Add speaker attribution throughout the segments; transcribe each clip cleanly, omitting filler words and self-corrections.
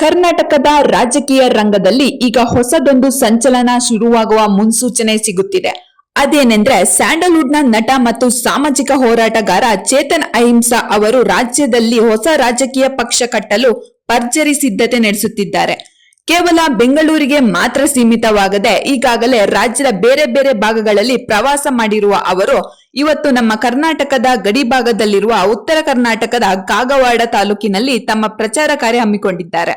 Speaker 1: ಕರ್ನಾಟಕದ ರಾಜಕೀಯ ರಂಗದಲ್ಲಿ ಈಗ ಹೊಸದೊಂದು ಸಂಚಲನ ಶುರುವಾಗುವ ಮುನ್ಸೂಚನೆ ಸಿಗುತ್ತಿದೆ. ಅದೇನೆಂದ್ರೆ ಸ್ಯಾಂಡಲ್ವುಡ್ನ ನಟ ಮತ್ತು ಸಾಮಾಜಿಕ ಹೋರಾಟಗಾರ ಚೇತನ್ ಅಹಿಂಸಾ ಅವರು ರಾಜ್ಯದಲ್ಲಿ ಹೊಸ ರಾಜಕೀಯ ಪಕ್ಷ ಕಟ್ಟಲು ಭರ್ಜರಿ ಸಿದ್ಧತೆ ನಡೆಸುತ್ತಿದ್ದಾರೆ. ಕೇವಲ ಬೆಂಗಳೂರಿಗೆ ಮಾತ್ರ ಸೀಮಿತವಾಗದೆ ಈಗಾಗಲೇ ರಾಜ್ಯದ ಬೇರೆ ಬೇರೆ ಭಾಗಗಳಲ್ಲಿ ಪ್ರವಾಸ ಮಾಡಿರುವ ಅವರು ಇವತ್ತು ನಮ್ಮ ಕರ್ನಾಟಕದ ಗಡಿ ಭಾಗದಲ್ಲಿರುವ ಉತ್ತರ ಕರ್ನಾಟಕದ ಕಾಗವಾಡ ತಾಲೂಕಿನಲ್ಲಿ ತಮ್ಮ ಪ್ರಚಾರ ಕಾರ್ಯ ಹಮ್ಮಿಕೊಂಡಿದ್ದಾರೆ.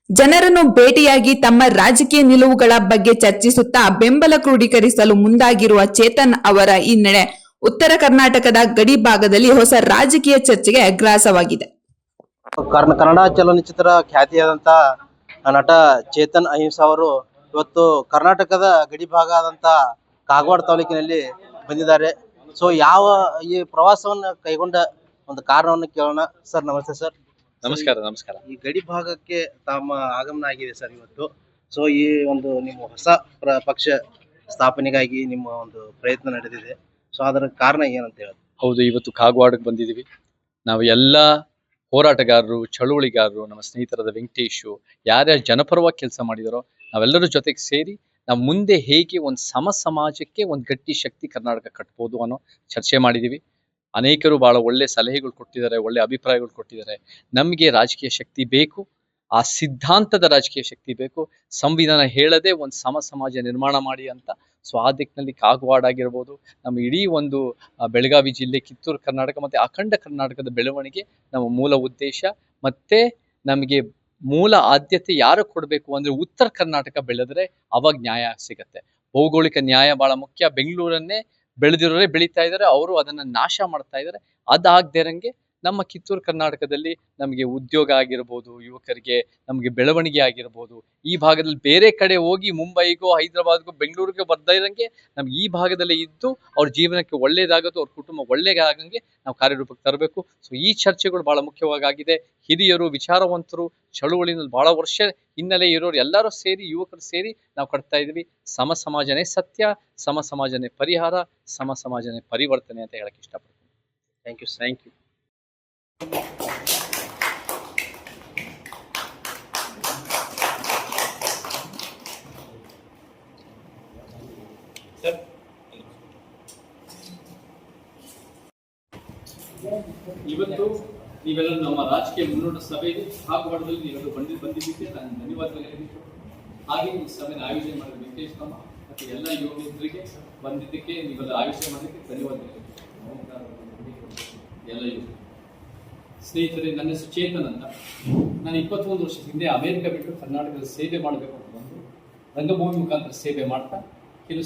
Speaker 1: ಜನರನ್ನು ಭೇಟಿಯಾಗಿ ತಮ್ಮ ರಾಜಕೀಯ ನಿಲುವುಗಳ ಬಗ್ಗೆ ಚರ್ಚಿಸುತ್ತಾ ಬೆಂಬಲ ಕ್ರೋಢೀಕರಿಸಲು ಮುಂದಾಗಿರುವ ಚೇತನ್ ಅವರ ಈ ನಡೆ ಉತ್ತರ ಕರ್ನಾಟಕದ ಗಡಿ ಭಾಗದಲ್ಲಿ ಹೊಸ ರಾಜಕೀಯ ಚರ್ಚೆಗೆ ಗ್ರಾಸವಾಗಿದೆ.
Speaker 2: ಕನ್ನಡ ಚಲನಚಿತ್ರ ಖ್ಯಾತಿಯಾದಂತ ನಟ ಚೇತನ್ ಅಹಿಂಸಾ ಅವರು ಇವತ್ತು ಕರ್ನಾಟಕದ ಗಡಿ ಭಾಗ ಆದಂತ ಕಾಗವಾಡ ತಾಲೂಕಿನಲ್ಲಿ ಬಂದಿದ್ದಾರೆ. ಸೊ ಯಾವ ಈ ಪ್ರವಾಸವನ್ನು ಕೈಗೊಂಡ ಒಂದು ಕಾರಣವನ್ನು ಕೇಳೋಣ. ಸರ್ ನಮಸ್ತೆ. ಸರ್
Speaker 3: ನಮಸ್ಕಾರ.
Speaker 2: ಈ ಗಡಿ ಭಾಗಕ್ಕೆ ತಮ್ಮ ಆಗಮನ ಆಗಿದೆ ಸರ್ ಇವತ್ತು. ಸೊ ಈ ಒಂದು ನಿಮ್ಮ ಹೊಸ ಪಕ್ಷ ಸ್ಥಾಪನೆಗಾಗಿ ನಿಮ್ಮ ಒಂದು ಪ್ರಯತ್ನ ನಡೆದಿದೆ. ಸೊ ಅದರ ಕಾರಣ ಏನಂತ ಹೇಳಿ?
Speaker 3: ಹೌದು, ಇವತ್ತು ಕಾಗವಾಡಕ್ಕೆ ಬಂದಿದ್ದೀವಿ. ನಾವು ಎಲ್ಲ ಹೋರಾಟಗಾರರು, ಚಳುವಳಿಗಾರರು, ನಮ್ಮ ಸ್ನೇಹಿತರಾದ ವೆಂಕಟೇಶು, ಯಾರ್ಯಾರು ಜನಪರವಾಗಿ ಕೆಲಸ ಮಾಡಿದಾರೋ ನಾವೆಲ್ಲರ ಜೊತೆಗೆ ಸೇರಿ ನಾವು ಮುಂದೆ ಹೇಗೆ ಒಂದು ಸಮಾಜಕ್ಕೆ ಒಂದು ಗಟ್ಟಿ ಶಕ್ತಿ ಕರ್ನಾಟಕ ಕಟ್ಬೋದು ಅನ್ನೋ ಚರ್ಚೆ ಮಾಡಿದ್ದೀವಿ. ಅನೇಕರು ಬಹಳ ಒಳ್ಳೆ ಸಲಹೆಗಳು ಕೊಟ್ಟಿದ್ದಾರೆ, ಒಳ್ಳೆ ಅಭಿಪ್ರಾಯಗಳು ಕೊಟ್ಟಿದ್ದಾರೆ. ನಮಗೆ ರಾಜಕೀಯ ಶಕ್ತಿ ಬೇಕು, ಆ ಸಿದ್ಧಾಂತದ ರಾಜಕೀಯ ಶಕ್ತಿ ಬೇಕು. ಸಂವಿಧಾನ ಹೇಳದೆ ಒಂದು ಸಮಾಜ ನಿರ್ಮಾಣ ಮಾಡಿ ಅಂತ. ಸೊ ಆ ದಿಕ್ಕಿನಲ್ಲಿ ಕಾಗವಾಡ ಆಗಿರ್ಬೋದು, ನಮ್ಮ ಇಡೀ ಒಂದು ಬೆಳಗಾವಿ ಜಿಲ್ಲೆ, ಕಿತ್ತೂರು ಕರ್ನಾಟಕ ಮತ್ತು ಅಖಂಡ ಕರ್ನಾಟಕದ ಬೆಳವಣಿಗೆ ನಮ್ಮ ಮೂಲ ಉದ್ದೇಶ. ಮತ್ತೆ ನಮಗೆ ಮೂಲ ಆದ್ಯತೆ ಯಾರು ಕೊಡಬೇಕು ಅಂದ್ರೆ ಉತ್ತರ ಕರ್ನಾಟಕ ಬೆಳೆದ್ರೆ ಅವಾಗ ನ್ಯಾಯ ಸಿಗತ್ತೆ. ಭೌಗೋಳಿಕ ನ್ಯಾಯ ಬಹಳ ಮುಖ್ಯ. ಬೆಂಗಳೂರನ್ನೇ ಬೆಳೆದಿರೋರೇ ಬೆಳೀತಾ ಇದ್ದಾರೆ, ಅವರು ಅದನ್ನ ನಾಶ ಮಾಡ್ತಾ ಇದ್ದಾರೆ. ಅದಾಗದೇ ಇರಂಗೆ ನಮ್ಮ ಕಿತ್ತೂರು ಕರ್ನಾಟಕದಲ್ಲಿ ನಮಗೆ ಉದ್ಯೋಗ ಆಗಿರ್ಬೋದು, ಯುವಕರಿಗೆ ನಮಗೆ ಬೆಳವಣಿಗೆ ಆಗಿರ್ಬೋದು, ಈ ಭಾಗದಲ್ಲಿ ಬೇರೆ ಕಡೆ ಹೋಗಿ ಮುಂಬೈಗೋ ಹೈದರಾಬಾದ್ಗೋ ಬೆಂಗಳೂರಿಗೋ ಬರ್ತಾ ಇರಂಗೆ ನಮ್ಗೆ ಈ ಭಾಗದಲ್ಲೇ ಇದ್ದು ಅವ್ರ ಜೀವನಕ್ಕೆ ಒಳ್ಳೇದಾಗೋದು, ಅವ್ರ ಕುಟುಂಬ ಒಳ್ಳೇದಾಗಂಗೆ ನಾವು ಕಾರ್ಯರೂಪಕ್ಕೆ ತರಬೇಕು. ಸೊ ಈ ಚರ್ಚೆಗಳು ಬಹಳ ಮುಖ್ಯವಾಗಿದೆ. ಹಿರಿಯರು, ವಿಚಾರವಂತರು, ಚಳುವಳಿನಲ್ಲಿ ಬಹಳ ವರ್ಷ ಹಿನ್ನೆಲೆ ಇರೋರು ಎಲ್ಲರೂ ಸೇರಿ, ಯುವಕರು ಸೇರಿ ನಾವು ಕಟ್ತಾ ಇದ್ವಿ. ಸಮಾಜನೇ ಸತ್ಯ, ಸಮಾಜನೇ ಪರಿಹಾರ, ಸಮಾಜನೇ ಪರಿವರ್ತನೆ ಅಂತ ಹೇಳಕ್ ಇಷ್ಟಪಡ್ತೀನಿ. Thank you.
Speaker 4: ಇವತ್ತು ನೀವೆಲ್ಲರೂ ನಮ್ಮ ರಾಜಕೀಯ ಮುನ್ನೋಟ ಸಭೆಗೆ ಕಾಗವಾಡದಲ್ಲಿ ನೀವೆಲ್ಲರೂ ಬಂದಿದ್ದಕ್ಕೆ ನಾನು ಧನ್ಯವಾದಗಳು ಹೇಳಿದ್ದು. ಹಾಗೆ ಈ ಸಭೆನ ಆಯೋಜನೆ ಮಾಡಿದ ವೆಂಕಟೇಶ್ ತಮ್ಮ ಮತ್ತು ಎಲ್ಲ ಯುವ ಮಿತ್ರರಿಗೆ ಬಂದಿದ್ದಕ್ಕೆ, ನೀವೆಲ್ಲ ಆಯೋಜನೆ ಮಾಡೋದಕ್ಕೆ ಧನ್ಯವಾದಗಳು. ಎಲ್ಲ ಯುವ ಸ್ನೇಹಿತರೆ, ನನ್ನ ಹೆಸರು ಚೇತನ್ ಅಂತ. ನಾನು 21 ವರ್ಷದ ಹಿಂದೆ ಅಮೆರಿಕ ಬಿಟ್ಟು ಕರ್ನಾಟಕದ ಸೇವೆ ಮಾಡಬೇಕು ಅಂತ ಬಂದು ರಂಗಭೂಮಿ ಮುಖಾಂತರ ಸೇವೆ ಮಾಡ್ತಾ ಕೆಲವು